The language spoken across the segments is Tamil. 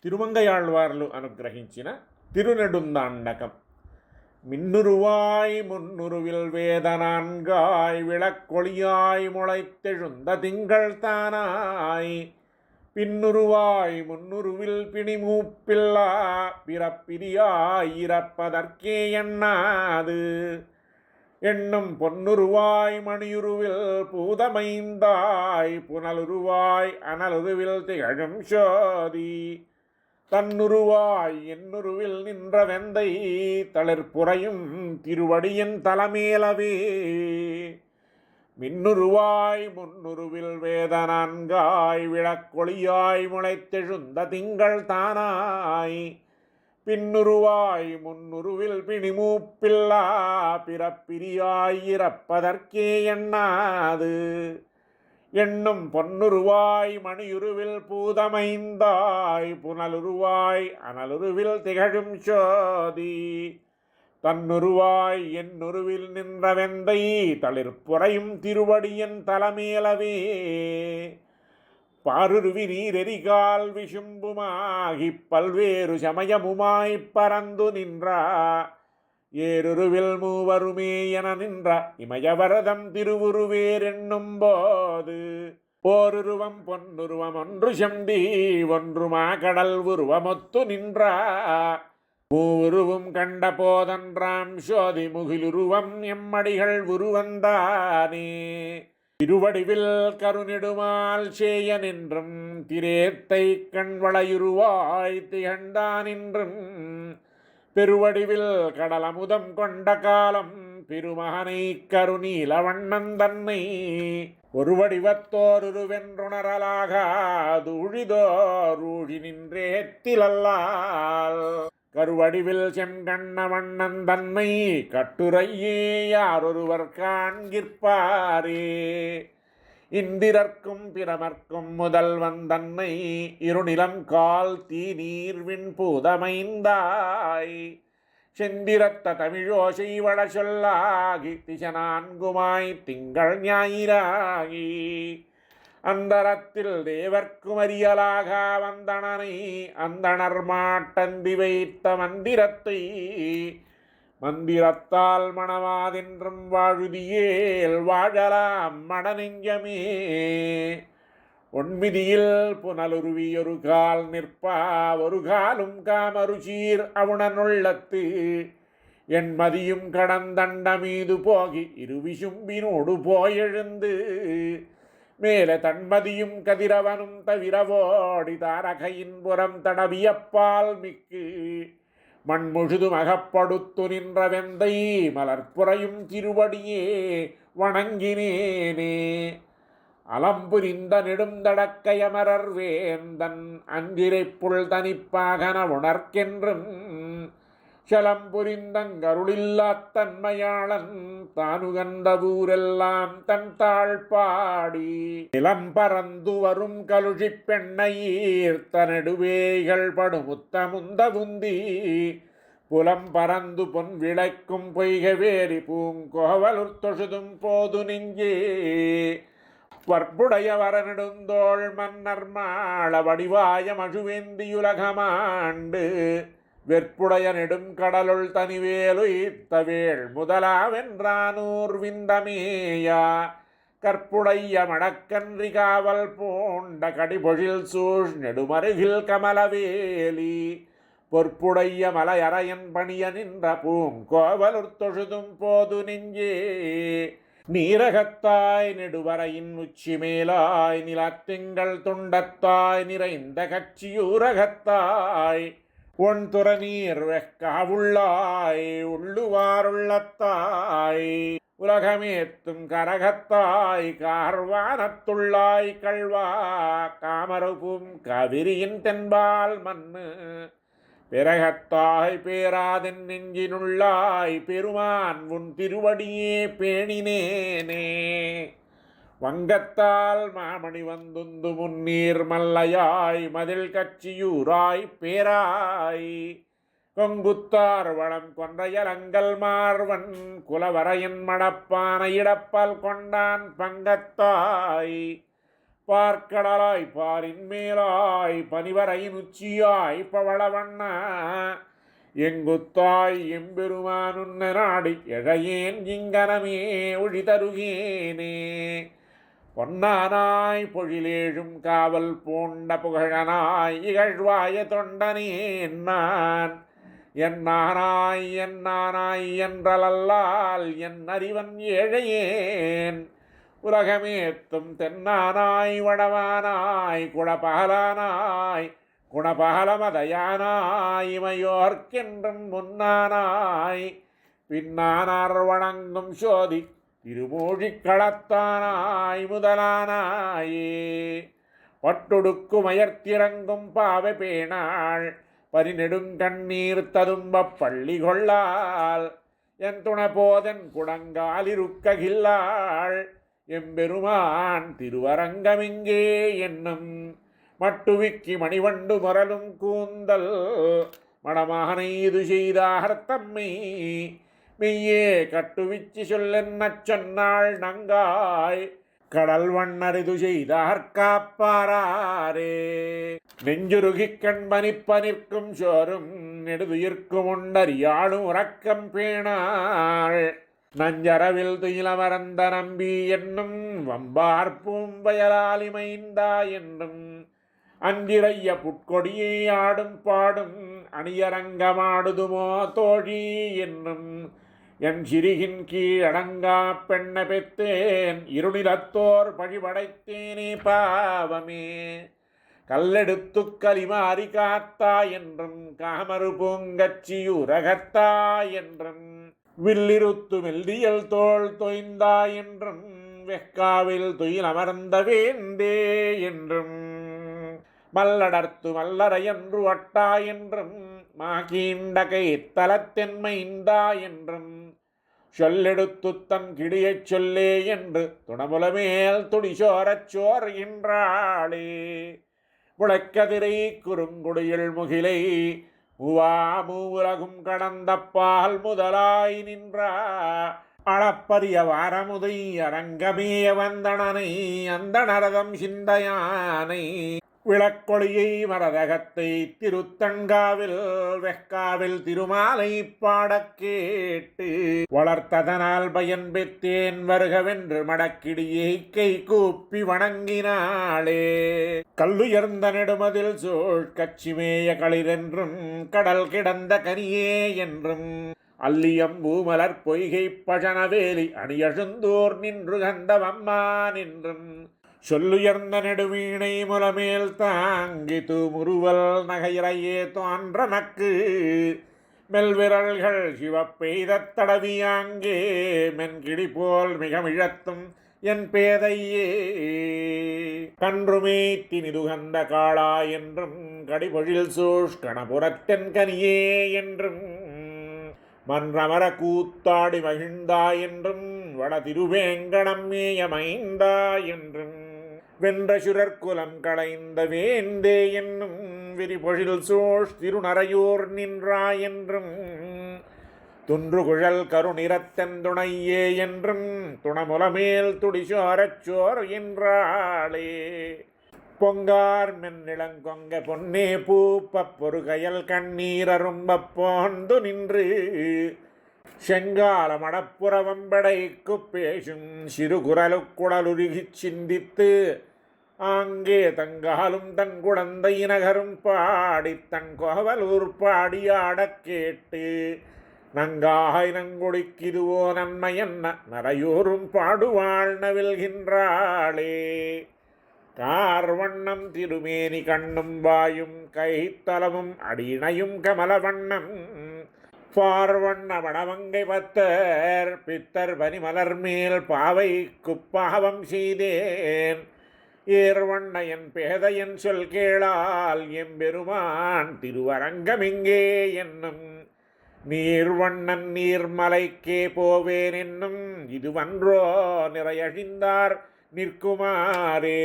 తిరుమంగయాళ్వార్లు అనుగ్రహించిన తిరునెడుందాండకం. மின்னுருவாய் முன்னுருவில் வேதனான்காய் விளக்கொளியாய் முளைத்தெழுந்த திங்கள் தானாய் பின்னுருவாய் முன்னுருவில் பிணிமூப்பில்லா பிறப்பிரியாய் இறப்பதற்கே எண்ணாது எண்ணும் பொன்னுருவாய் மணியுருவில் பூதமைந்தாய் புனலுருவாய் அனலுருவில் திகழும் சோதி தன்னுருவாய் என்னுருவில் நின்ற வெந்தை தளிர்ப்புறையும் திருவடியின் தலைமேலவே மின்னுருவாய் முன்னுருவில் வேதனான்காய் விளக்கொளியாய் முளைத்தெழுந்த திங்கள் தானாய் பின்னுருவாய் முன்னுருவில் பிணிமூப்பில்லா பிறப்பிரியாய் இறப்பதற்கே எண்ணாது எண்ணும் பொன்னுருவாய் மணியுருவில் பூதமைந்தாய் புனலுருவாய் அனலுருவில் திகழும் சோதி தன்னுருவாய் என்னுருவில் நின்ற வெந்தை தளிர்ப்புறையும் திருவடியின் தலைமேலவே பாருருவி நீரெரிகால் விசும்புமாகிப் பல்வேறு சமயமுமாய்ப் பறந்து நின்றா ஏருருவில் மூவருமே என நின்ற இமயவரதம் திருவுருவேரென்னும் போது ஓருருவம் பொன்னுருவம் ஒன்று செம்பி ஒன்றுமா கடல் உருவமொத்து நின்றா மூவுருவும் கண்ட போதன்றாம் சோதி முகிலுருவம் எம்மடிகள் உருவந்தானே திருவடிவில் கருநெடுமால் சேய நின்றும் திரேத்தை கண்வளையுருவாய் திகழ்ந்தானின்றும் பெருவடிவில் கடலமுதம் கொண்ட காலம் பெருமகனை கருநீல வண்ணன் தன்னை ஒரு வடிவத்தோருவென்றுணரலாகாதூழிதோரூழி நின்றேத்திலல்லால் கருவடிவில் செங்கண்ண வண்ணன் தன்னை கட்டுரையே யாரொருவர் காண்கிற்பாரே இந்திரர்க்கும் பிரமர்க்கும் முதல்வன் தன்னை இருநிலம் கால் தீ நீர்வின் பூதமைந்தாய் செந்திரத்த தமிழோசை வள சொல்லாகி திசநான்குமாய் திங்கள் ஞாயிறாகி அந்தரத்தில் தேவர்க்கும் அறியலாக வந்தனனை அந்தணர் மாட்டந்தி வைத்த மந்திரத்தை மந்திரத்தால் மணவாதென்றும் வாழுதியேல் வாழலாம் மடநெஞ்சமே ஒன்மிதியில் புனலுருவி ஒரு கால் நிற்பா ஒரு காலும் காமருச்சீர் அவுணனுள்ளத்து என் மதியும் கடந்தண்ட மீது போகி இருவிசும்பினோடு போயெழுந்து மேலே தன்மதியும் கதிரவனும் தவிரவோடி தாரகையின் புறம் தடவியப்பால் மிக்கு மண்முழுதும் அகப்படுத்து நின்ற வெந்தை மலர்ப்புறையும் திருவடியே வணங்கினேனே அலம்புரிந்த நெடுந்தடக்கையமரர் வேந்தன் அஞ்சிரைப்புள் தனிப்பாகன உணர்க்கென்றும் சலம்புரிந்தங்கருளில்லாத்தன்மையாளன் தானுகந்த ஊரெல்லாம் தன் தாழ்பாடி நிலம் பறந்து வரும் கலுழிப் பெண்ணையீர்த்த நெடுவேய்கள் படுமுத்த முந்த உந்தி புலம் பறந்து பொன் விளைக்கும் பொய்கவேரி பூங்கோவலுர் தொழுதும் போது நெஞ்சே வற்புடைய வரநெடுந்தோள் மன்னர் மாள வடிவாய மழுவேந்தியுலகமாண்டு வெற்புடைய நெடும் கடலுள் தனிவேலுயித்தவேள் முதலாவென்றானூர் விந்தமேயா கற்புடைய மடக்கன்றி காவல் பூண்ட கடிபொழில் சூழ் நெடுமருகில் கமலவேலி பொற்புடைய மலையறையன் பணிய நின்ற பூங்கோவலுர் தொழுதும் போது நெஞ்சே நீரகத்தாய் நெடுவரையின் உச்சி மேலாய் நிலத்திங்கள் துண்டத்தாய் நிறைந்த கட்சியூரகத்தாய் ஒன் துற நீர் வெக்காவுள்ளாய் உள்ளுவாருள்ளத்தாய் உலகமேத்தும் கரகத்தாய் கார்வானத்துள்ளாய் கள்வா காமரபும் கவிரியின் தென்பால் மண்ணு பிறகத்தாய் பேராதென் நெஞ்சினுள்ளாய் பெருமான் உன் திருவடியே பேணினேனே வங்கத்தால் மாமணி வந்துந்து முன்னீர் மல்லையாய் மதில் கட்சியூராய் பேராய் கொங்குத்தார் வளம் கொன்றையலங்கல் மார்வன் குலவரையன் மடப்பான இடப்பல் கொண்டான் பங்கத்தாய் பார்க்கடலாய் பாரின் மேலாய் பனிவரையின் உச்சியாய் பவளவண்ண எங்குத்தாய் எம்பெருமான் உன்ன நாடி எழையேன் இங்கனமே ஒழி தருகேனே. பொன்னானாய் பொழிலேழும் காவல் பூண்ட புகழனாய் இகழ்வாய தொண்டனேன் நான் என்னானாய் என்றலால் என் அறிவன் ஏழையேன் உலகமேத்தும் தென்னானாய் வடவானாய் குணபகலானாய் குணபகலமதையானாய் இமையோர்க்கென்றும் முன்னானாய் பின்னானார் வணங்கும் சோதி திருமூழிக் களத்தானாய் முதலானாயே. பட்டொடுக்குமயர்த்திறங்கும் பாவை பேணாள் பரிநெடுங்கண்ணீர் ததும்பப் பள்ளி கொள்ளாள் என் துணபோதன் குடங்காலிருக்ககில்லாள் எம்பெருமான் திருவரங்கமிங்கே என்னும் மட்டுவிக்கி மணிவண்டு முரலும் கூந்தல் மடமானை இது செய்தார் தம்மை மெய்யே கட்டுவிச்சு சொல்லென்னச் சொன்னாள் நங்காய் கடல் வண்ணரிது செய்தார் காப்பாரே. நெஞ்சுருகிக் கண்பனிப்ப நிற்கும் சோறும் நெடுதுயிர்க்கும் உண்டறியாளும் உறக்கம் பேணாள் நஞ்சரவில் துயிலமர்ந்த நம்பி என்னும் வம்பார் பூம்பயலாலிமைந்தா என்றும் அஞ்சிறைய புட்கொடியை ஆடும் பாடும் அணியரங்கமாடுதுமோ தோழி என்னும் என் சிறிகின் கீழடங்கா பெண்ண பெத்தேன் இருளிலத்தோர் பழிபடைத்தேனே பாவமே. கல்லெடுத்து கலிமாறி காத்தா என்றும் காமரு பூங்கச்சியுரகத்தா என்றும் வில்லிருத்து மெல்லியல் தோள் தொய்ந்தா என்றும் வெக்காவில் துயில் அமர்ந்த வேந்தே என்றும் மல்லடர்த்து மல்லரையன்று வட்டா என்றும் மாகீண்ட கைத்தலத்தென்மைந்தா என்றும் சொல்லெடுத்து தன் கிடியைச் சொல்லே என்று துணமுலமேல் துடிசோரச் சோர்கின்றாளே. முளைக்கதிரை குறுங்குடியில் முகிலை மூவுலகும் கடந்த பால் முதலாய் நின்றா அளப்பரிய வாரமுதை அரங்கமேய வந்தனனை அந்த நரதம் சிந்தையானை விளக்கொளியை மரதகத்தை திருத்தங்காவில் வெக்காவில் திருமாலை பாடக் கேட்டு வளர்த்ததனால் பயன் பெற்றேன் வருகவென்று மடக்கிடியை கை கூப்பி வணங்கினாளே. கல்லுயர்ந்த நெடுமதில் சூழ் கச்சிமேய களிரென்றும் கடல் கிடந்த கனியே என்றும் அல்லியம்பூ மலர் பொய்கை பழனவேலி அணியழுந்தோர் நின்று கந்தவம்மான் என்றும் சொல்லுயர்ந்த நெடுவீணை முலமேல் தாங்கி தூமுருவல் நகையிறையே தோன்றனக்கு மெல்விரல்கள் சிவப்பெய்த தடவியாங்கே மென்கிடி போல் மிகமிழத்தும் என் பேதையே. கன்றுமே தினிதுகந்த காளா என்றும் கடிபொழில் சூஷ்கணபுரத்தென் கனியே என்றும் மன்றமர கூத்தாடி மகிழ்ந்தா என்றும் வட திருவேங்கடம் மேயமைந்தா என்றும் வென்ற சுரற்குலம் களைந்த வேந்தே என்னும் விரிபொழில் சோழ் திருநரையூர் நின்றா என்றும் துன்றுகுழல் கருநிறத்தெந்துணையே என்றும் துணமுலமேல் துடிசோரச் சோர் என்றாளே. பொங்கார் மென்னிளங்கொங்க பொன்னே பூப்ப பொறுகையல் கண்ணீரரும்பப் போந்து நின்று செங்கால மடப்புறவம்படைக்கு பேசும் சிறுகுரலுக்குடலுருகிச் சிந்தித்து ஆங்கே தங்காலும் தன் குழந்தை நகரும் பாடி தன் கோவலூர் பாடியாடக் கேட்டு நங்காய் நங்குடிக்கிதுவோ நன்மையன்ன நரையூரும் பாடுவாள் நவில்கின்றாளே. கார்வண்ணம் திருமேனி கண்ணும் வாயும் கைத்தலமும் அடியினையும் கமலவண்ணம் பார்வண்ண வடமங்கை பத்தர் பித்தர் பனிமலர் மேல் பாவை குப்பாவம் செய்தேன் ஏர்வண்ண என் பேதையன் சொல் கேளால் எம்பெருமான் திருவரங்கமிங்கே என்னும் நீர்வண்ணன் நீர்மலைக்கே போவேன் என்னும் இதுவன்றோ நிறையழிந்தார் நிற்குமாரே.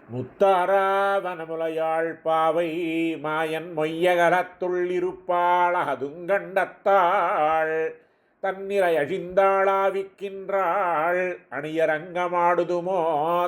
முத்தாராவனமுலையாள் பாவை மாயன் மொய்யகலத்துள் இருப்பாள் அதுங்கண்டத்தாள் தன்னிறை அழிந்தாளாவிக்கின்றாள் அணியரங்கமாடுதுமோ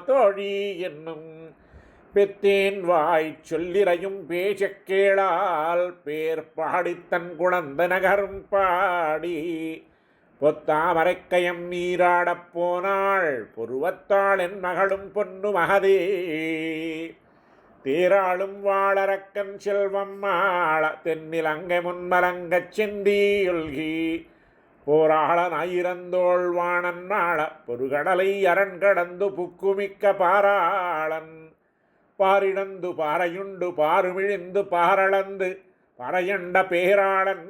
தோழி என்னும் பெத்தேன் வாய் சொல்லிறையும் பேசக் கேளால் பேர் பாடித்தன் குழந்த நகரும் பாடி பொத்தாமரைக்கயம் நீராடப் போனாள் பொருவத்தாள் என் மகளும் பொன்னு மகதே தேராளும் வாழறக்கன் செல்வம் மாள தென்னிலங்கை முன்மலங்கச் செந்தியொல்கி போராளனாயிரந்தோள் வாணன் மாள பொருகடலை அரண் கடந்து புக்குமிக்க பாராளன் பாரிடந்து பாறையுண்டு பாருமிழிந்து பாரளந்து பறையண்ட பேராளன்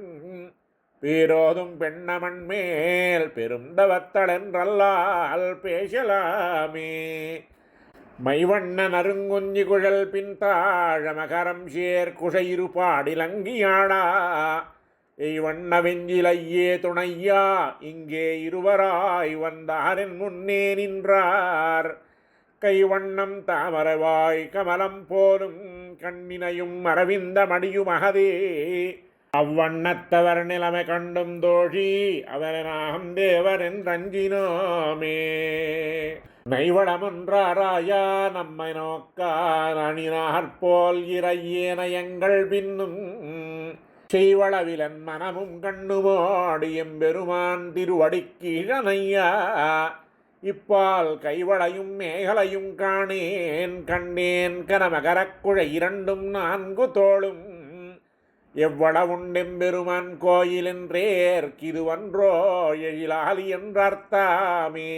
பேரோதும் பெண்ணமன் மேல் பெருந்தவத்தளென்றல்லால் பேசலாமே மைவண்ண நறுங்குஞ்சி குழல் பின்தாழ மகரம் சேர் குழையிரு பாடிலங்கியாடா எய்வண்ண வெஞ்சிலையே துணையா இங்கே இருவராய் வந்தாரின் முன்னே நின்றார் கைவண்ணம் தாமரவாய் கமலம் போலும் கண்ணினையும் அரவிந்த மடியுமகதே அவ்வண்ணத்தவர் நிலைமை கண்டும் தோழி அவரனாகம் தேவர் என்றினோமே நைவளமொன்றாராயா நம்மை நோக்கார் அணினாற்போல் இறையேனயங்கள் பின்னும் செய்வளவிலன் மனமும் கண்ணுமோடி எம்பெருமான் திருவடிக்கீழனையா இப்பால் கைவளையும் மேகலையும் காணேன் கண்டேன் கனமகரக்குழை இரண்டும் நான்கு தோளும் எவ்வளவுண்டெம்பெருமான் கோயிலென்றேற்கிதுவன்றோ எழிலாலி என்றார்த்தாமே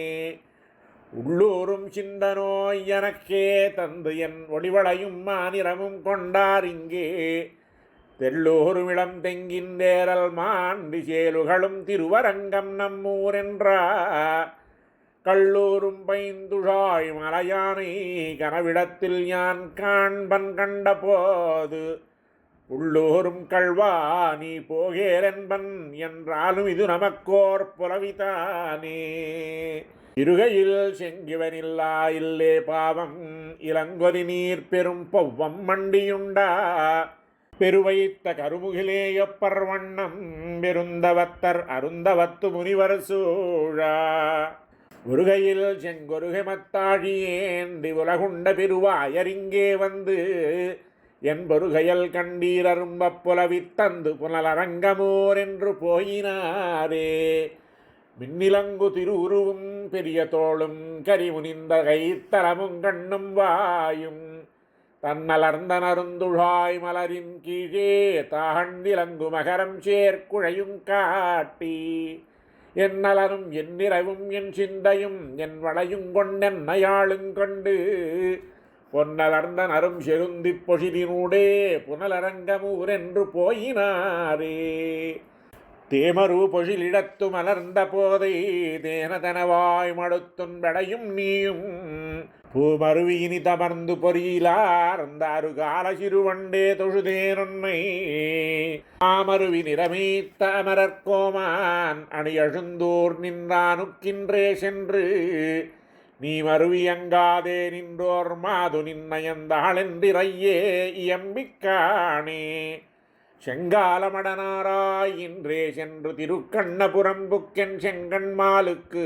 உள்ளூரும் சிந்தனோய் எனக்கே தந்து என் ஒளிவளையும் மாநிறமும் கொண்டார் இங்கே தெள்ளூரும் இளம் தெங்கின்றேரல் மாண்டி சேலுகளும் திருவரங்கம் நம்மூரென்றா கள்ளூரும் பைந்துழாய் மலையானை கனவிடத்தில் யான் காண்பன் கண்ட போது உள்ளூரும் கள்வா நீ போகேலென்பன் என்றாலும் இது நமக்கோர் புலவிதானே இருகையில் செங்கிவனில்லா இல்லே பாவம் இளங்கொதி நீர் பெரும் பொவ்வம் மண்டியுண்டா பெருவைத்த கருமுகிலே எப்பர்வண்ணம் பெருந்தவத்தர் அருந்தவத்து முனிவர் சூழா முருகையில் செங்கொருகமத்தாழியேந்தி உலகுண்ட பெருவாயரிங்கே வந்து என் பொருகையல் கண்டீரரும்பப் புலவித்தந்து புனலரங்கமோர் என்று போயினாரே மின்னிலங்கு திருவுருவும் பெரிய தோளும் கரிமுனிந்த கைத்தலமும் கண்ணும் வாயும் தன்னலர்ந்த நருந்துழாய் மலரின் கீழே தாண்டிலங்கு மகரம் சேர்க்குழையும் காட்டி என் நலனும் என் நிறைவும் என் சிந்தையும் என் வளையும் கொண்டென்னையாளுங் கொண்டு பொன்னலர்ந்த நரும் செருந்திப் பொழிலினூடே புனலரங்கமூரென்று போயினாரே தேமரு பொழிலிடத்து மலர்ந்த போதை தேனதனவாய் மடுத்துன் வடையும் நீயும் பூமருவியினி தமர்ந்து பொறியிலார்ந்த அருகால சிறுவண்டே தொழுதேனொன்னை ஆமருவி நிறமீத்த அமரர்கோமான் அணியழுந்தூர் நின்றானுக்கின்றே சென்று நீ மருவியங்காதே நின்றோர் மாது நின்னயந்தாளென்றிரையே இயம்பிக்காணே செங்காலமடனாராய் இன்றே சென்று திருக்கண்ணபுரம் புக்கென் செங்கண்மாலுக்கு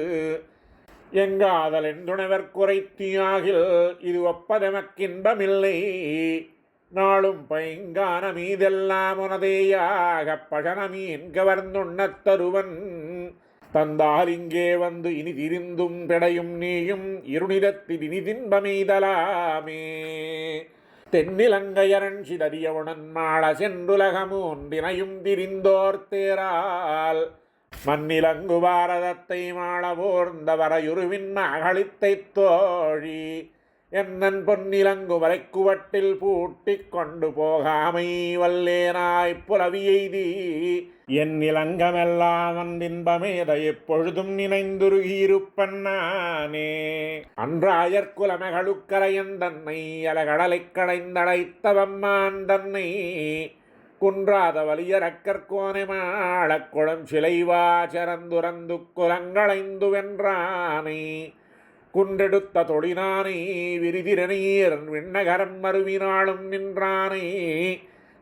எங்காதலென் துணைவர் குறைத்தியாகில் இது ஒப்பதமக்கின்பமில்லை நாளும் பைங்கான மீதெல்லாம் உனதேயாக பழனமீன் கவர்ந்துண்ணத் தருவன் தந்தால் இங்கே வந்து இனி திரிந்தும் பெடையும் நீயும் இருநிலத்தில் இனி தின்பமெய்தலாமே தென்னிலங்கையரன் சிதறியவுடன் மாள சென்றுலகமூன்றினையும் திரிந்தோர் தேரால் மண்ணிலங்கு பாரதத்தை மாளவோர்ந்த வரையுருவின் அகழித்தைத் தோழி என்னன் பொன்னிலங்கு வரைக்குவட்டில் பூட்டிக் கொண்டு போகாமை வல்லேனாய்ப் புலவியெய்தி என் நிலங்கமெல்லாம் வந்தின்பமேத எப்பொழுதும் நினைந்துருகியிருப்பன் நானே அன்றாயற்குலமகளுக்கரையன் தன்னை அலகடலைக் கடைந்தடைத்தவம்மான் தன்னை குன்றாத வலியரக்கற்கோனை மாளக் குளம் சிலைவா சரந்துரந்து குலங்களைந்து வென்றானை குன்றெடுத்த தொழினானை விரிதிரநீர் விண்ணகரம் மறுவினாளும் நின்றானை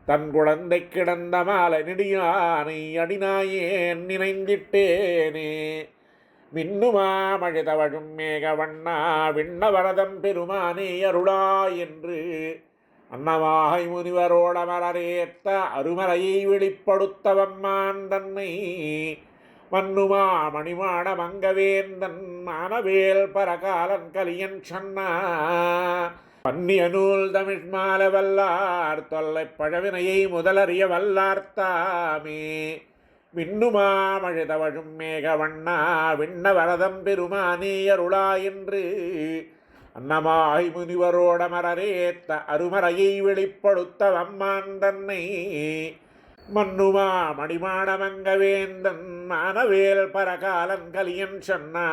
தன் குழந்தை கிடந்த மாலை நெடியானை அடினாயேன் நினைந்திட்டேனே. மின்னுமா மழிதவழும் மேகவண்ணா விண்ணவரதம் பெருமானே அருளா என்று அன்னவாகை முனிவரோடமரேத்த அருமறையை வெளிப்படுத்தவம்மான் தன்னை மன்னுமா மணிமாட மங்கவேந்தன் மானவேல் பரகாலன் கலியன் சொன்னா பன்னிய நூல் தமிழ் மால வல்லார் தொல்லை பழவினையை முதலறிய வல்லார்த்தாமே. மின்னுமா மழிதவழும் மேகவண்ணா விண்ணவரதம் பெருமானே அருளா என்று அன்னமாய் முனிவரோடமரேத்த அருமறையை வெளிப்படுத்த வம்மான் தன்னை மன்னுமா மணிமாடமங்கவேந்தன் மானவேல் பரகாலன் கலியன் சொன்னா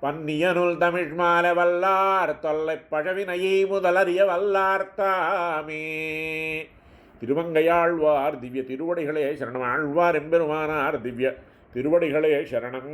பன்னியனுள் தமிழ் மால வல்லார் தொல்லை பழவினையை முதலறிய வல்லார்த்தாமே. திருமங்கையாழ்வார் திவ்ய திருவடிகளே சரணம். ஆழ்வார் எம்பெருமானார் திவ்ய திருவடிகளே சரணம்.